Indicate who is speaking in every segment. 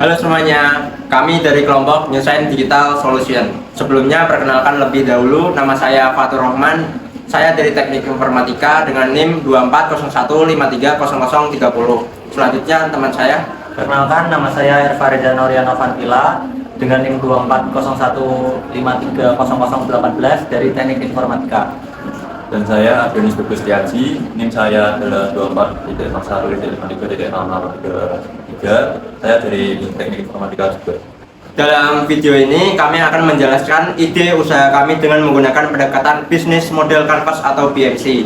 Speaker 1: Halo semuanya, kami dari kelompok New Science Digital Solution. Sebelumnya perkenalkan lebih dahulu, nama saya Fatur Rahman. Saya dari Teknik Informatika dengan NIM 2401530030. Selanjutnya teman saya.
Speaker 2: Perkenalkan, nama saya Erfarida Noriano Vanpila dengan NIM 2401530018 dari Teknik Informatika.
Speaker 3: Dan saya Adonis Gustiansi, NIM saya adalah 24.1.53.0033. Saya dari Teknik Informatika juga.
Speaker 1: Dalam video ini kami akan menjelaskan ide usaha kami dengan menggunakan pendekatan bisnis model canvas atau BMC.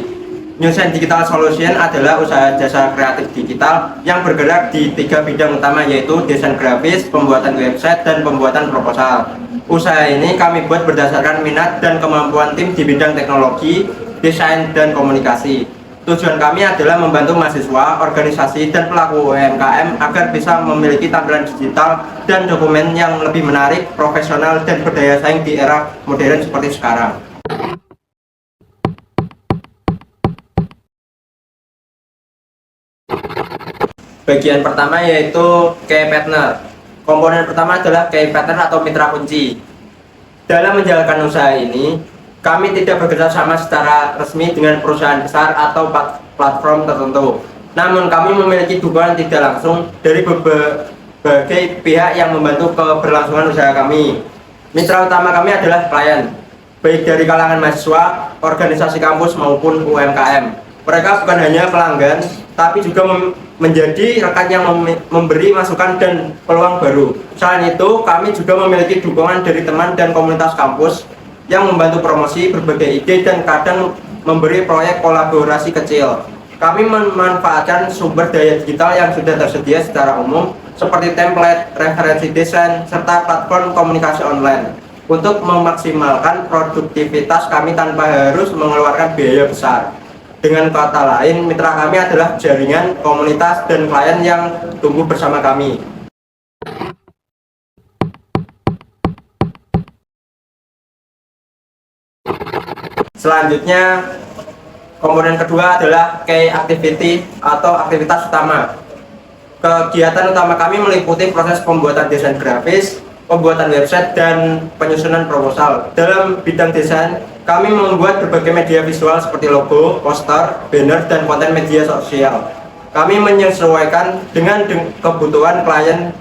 Speaker 1: New Science Digital Solution adalah usaha jasa kreatif digital yang bergerak di 3 bidang utama, yaitu desain grafis, pembuatan website, dan pembuatan proposal. Usaha ini kami buat berdasarkan minat dan kemampuan tim di bidang teknologi, desain, dan komunikasi. Tujuan kami adalah membantu mahasiswa, organisasi, dan pelaku UMKM agar bisa memiliki tampilan digital dan dokumen yang lebih menarik, profesional, dan berdaya saing di era modern seperti sekarang. Bagian pertama yaitu key partner. Komponen pertama adalah key partner atau mitra kunci. Dalam menjalankan usaha ini, kami tidak bekerja sama secara resmi dengan perusahaan besar atau platform tertentu. Namun kami memiliki dukungan tidak langsung dari berbagai pihak yang membantu keberlangsungan usaha kami. Mitra utama kami adalah klien, baik dari kalangan mahasiswa, organisasi kampus maupun UMKM. Mereka bukan hanya pelanggan, tapi juga menjadi rekan yang memberi masukan dan peluang baru. Selain itu, kami juga memiliki dukungan dari teman dan komunitas kampus yang membantu promosi berbagai ide dan kadang memberi proyek kolaborasi kecil. Kami memanfaatkan sumber daya digital yang sudah tersedia secara umum seperti template, referensi desain, serta platform komunikasi online untuk memaksimalkan produktivitas kami tanpa harus mengeluarkan biaya besar. Dengan kata lain, mitra kami adalah jaringan, komunitas, dan klien yang tumbuh bersama kami. Selanjutnya, komponen kedua adalah key activity atau aktivitas utama. Kegiatan utama kami meliputi proses pembuatan desain grafis, pembuatan website, dan penyusunan proposal. Dalam bidang desain, kami membuat berbagai media visual seperti logo, poster, banner, dan konten media sosial. Kami menyesuaikan dengan kebutuhan klien,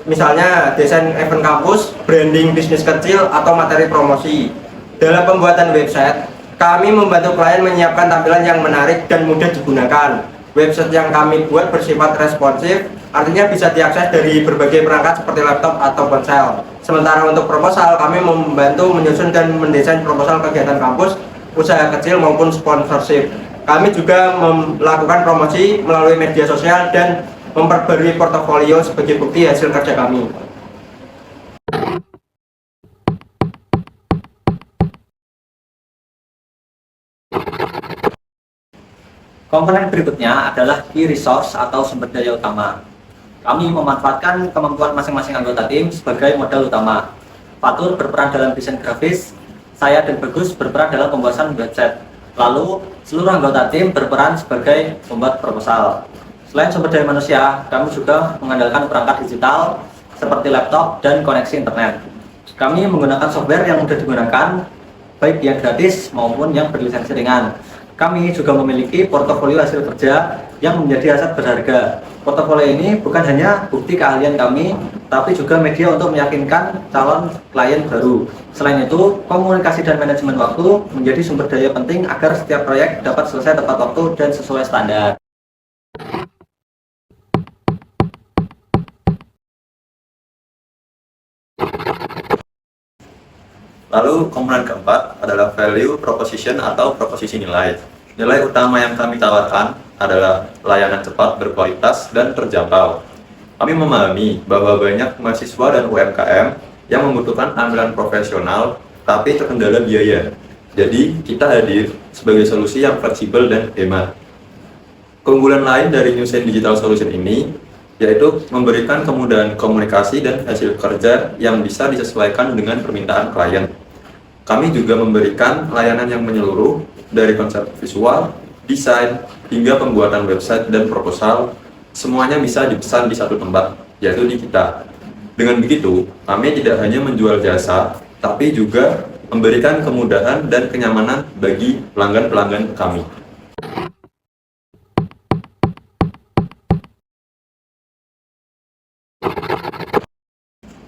Speaker 1: misalnya desain event kampus, branding bisnis kecil, atau materi promosi. Dalam pembuatan website, kami membantu klien menyiapkan tampilan yang menarik dan mudah digunakan. Website yang kami buat bersifat responsif, artinya bisa diakses dari berbagai perangkat seperti laptop atau ponsel. Sementara untuk proposal, kami membantu menyusun dan mendesain proposal kegiatan kampus, usaha kecil maupun sponsorship. Kami juga melakukan promosi melalui media sosial dan memperbarui portofolio sebagai bukti hasil kerja kami.
Speaker 2: Komponen berikutnya adalah key resource atau sumber daya utama. Kami memanfaatkan kemampuan masing-masing anggota tim sebagai modal utama. Fatur berperan dalam desain grafis, saya dan Bagus berperan dalam pembuatan website. Lalu, seluruh anggota tim berperan sebagai pembuat proposal. Selain sumber daya manusia, kami juga mengandalkan perangkat digital seperti laptop dan koneksi internet. Kami menggunakan software yang mudah digunakan, baik yang gratis maupun yang berlisensi ringan. Kami juga memiliki portofolio hasil kerja yang menjadi aset berharga. Portofolio ini bukan hanya bukti keahlian kami, tapi juga media untuk meyakinkan calon klien baru. Selain itu, komunikasi dan manajemen waktu menjadi sumber daya penting agar setiap proyek dapat selesai tepat waktu dan sesuai standar.
Speaker 3: Lalu komponen keempat adalah value proposition atau proposisi nilai. Nilai utama yang kami tawarkan adalah layanan cepat, berkualitas, dan terjangkau. Kami memahami bahwa banyak mahasiswa dan UMKM yang membutuhkan tampilan profesional tapi terkendala biaya. Jadi kita hadir sebagai solusi yang fleksibel dan hemat. Keunggulan lain dari New Science Digital Solution ini yaitu memberikan kemudahan komunikasi dan hasil kerja yang bisa disesuaikan dengan permintaan klien. Kami juga memberikan layanan yang menyeluruh dari konsep visual, desain, hingga pembuatan website dan proposal. Semuanya bisa dipesan di satu tempat, yaitu di kita. Dengan begitu, kami tidak hanya menjual jasa, tapi juga memberikan kemudahan dan kenyamanan bagi pelanggan-pelanggan kami.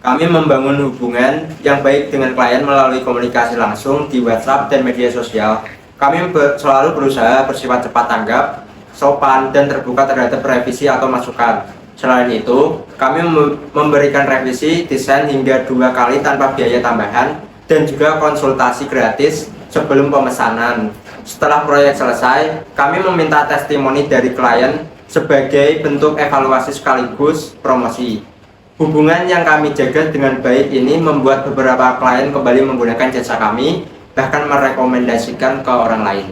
Speaker 1: Kami membangun hubungan yang baik dengan klien melalui komunikasi langsung di WhatsApp dan media sosial. Kami selalu berusaha bersifat cepat tanggap, sopan, dan terbuka terhadap revisi atau masukan. Selain itu, kami memberikan revisi desain hingga 2 kali tanpa biaya tambahan dan juga konsultasi gratis sebelum pemesanan. Setelah proyek selesai, kami meminta testimoni dari klien sebagai bentuk evaluasi sekaligus promosi. Hubungan yang kami jaga dengan baik ini membuat beberapa klien kembali menggunakan jasa kami, bahkan merekomendasikan ke orang lain.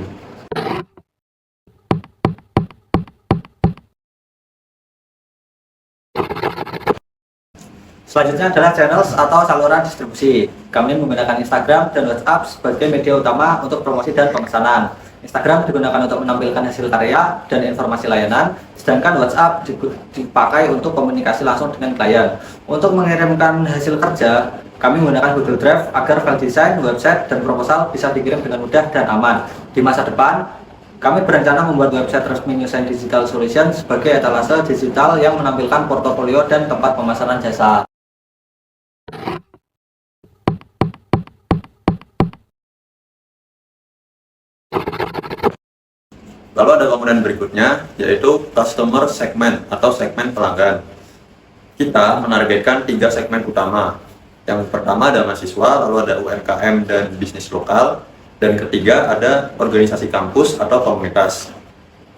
Speaker 2: Selanjutnya adalah channels atau saluran distribusi. Kami menggunakan Instagram dan WhatsApp sebagai media utama untuk promosi dan pemesanan. Instagram digunakan untuk menampilkan hasil karya dan informasi layanan, sedangkan WhatsApp dipakai untuk komunikasi langsung dengan klien. Untuk mengirimkan hasil kerja, kami menggunakan Google Drive agar file desain, website, dan proposal bisa dikirim dengan mudah dan aman. Di masa depan, kami berencana membuat website resmi Newsen Digital Solution sebagai etalase digital yang menampilkan portofolio dan tempat pemesanan jasa.
Speaker 3: Lalu ada komponen berikutnya, yaitu customer segment atau segmen pelanggan. Kita menargetkan 3 segmen utama. Yang pertama ada mahasiswa, lalu ada UMKM dan bisnis lokal, dan ketiga ada organisasi kampus atau komunitas.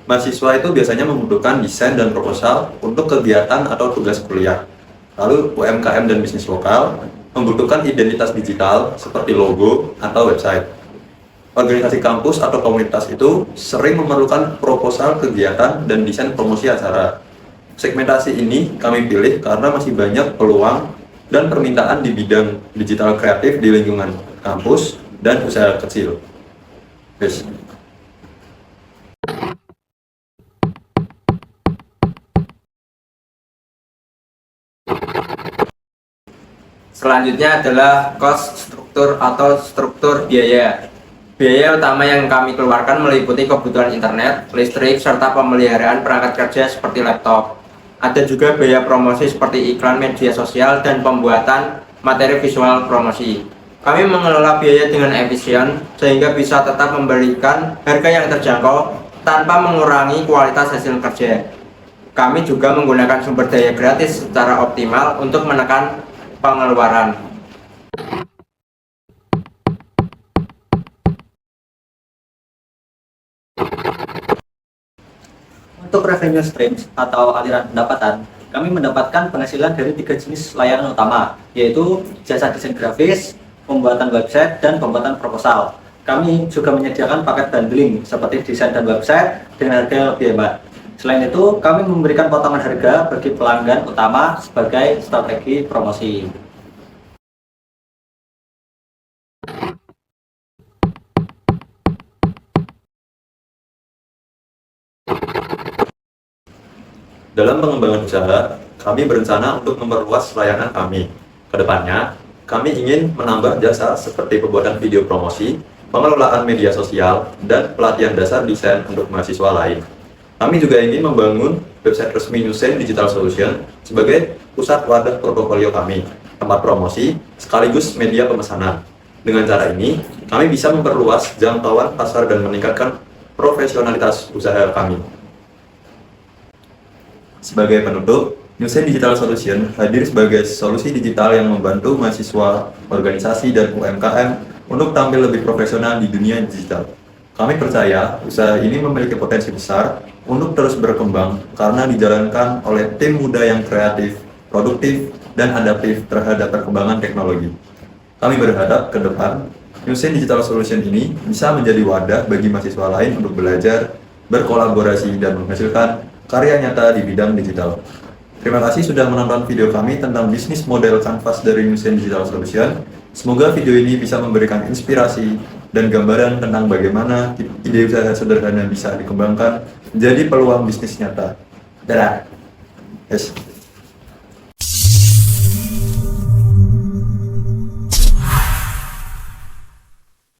Speaker 3: Mahasiswa itu biasanya membutuhkan desain dan proposal untuk kegiatan atau tugas kuliah. Lalu UMKM dan bisnis lokal membutuhkan identitas digital seperti logo atau website. Organisasi kampus atau komunitas itu sering memerlukan proposal kegiatan dan desain promosi acara. Segmentasi ini kami pilih karena masih banyak peluang dan permintaan di bidang digital kreatif di lingkungan kampus dan usaha kecil. Yes.
Speaker 1: Selanjutnya adalah cost struktur atau struktur biaya. Biaya utama yang kami keluarkan meliputi kebutuhan internet, listrik, serta pemeliharaan perangkat kerja seperti laptop. Ada juga biaya promosi seperti iklan media sosial dan pembuatan materi visual promosi. Kami mengelola biaya dengan efisien sehingga bisa tetap memberikan harga yang terjangkau tanpa mengurangi kualitas hasil kerja. Kami juga menggunakan sumber daya gratis secara optimal untuk menekan pengeluaran.
Speaker 2: Untuk revenue streams atau aliran pendapatan, kami mendapatkan penghasilan dari 3 jenis layanan utama, yaitu jasa desain grafis, pembuatan website, dan pembuatan proposal. Kami juga menyediakan paket bundling seperti desain dan website dengan harga yang lebih hemat. Selain itu, kami memberikan potongan harga bagi pelanggan utama sebagai strategi promosi.
Speaker 3: Dalam pengembangan usaha, kami berencana untuk memperluas layanan kami. Kedepannya, kami ingin menambah jasa seperti pembuatan video promosi, pengelolaan media sosial, dan pelatihan dasar desain untuk mahasiswa lain. Kami juga ingin membangun website resmi Newsen Digital Solution sebagai pusat wadah portofolio kami, tempat promosi, sekaligus media pemesanan. Dengan cara ini, kami bisa memperluas jangkauan pasar dan meningkatkan profesionalitas usaha kami. Sebagai penutup, Newsen Digital Solution hadir sebagai solusi digital yang membantu mahasiswa, organisasi, dan UMKM untuk tampil lebih profesional di dunia digital. Kami percaya usaha ini memiliki potensi besar untuk terus berkembang karena dijalankan oleh tim muda yang kreatif, produktif, dan adaptif terhadap perkembangan teknologi. Kami berharap ke depan, Newsen Digital Solution ini bisa menjadi wadah bagi mahasiswa lain untuk belajar, berkolaborasi, dan menghasilkan karya nyata di bidang digital. Terima kasih sudah menonton video kami tentang bisnis model kanvas dari Newsen Digital Solution. Semoga video ini bisa memberikan inspirasi dan gambaran tentang bagaimana ide usaha sederhana bisa dikembangkan menjadi peluang bisnis nyata. Dadah. Yes.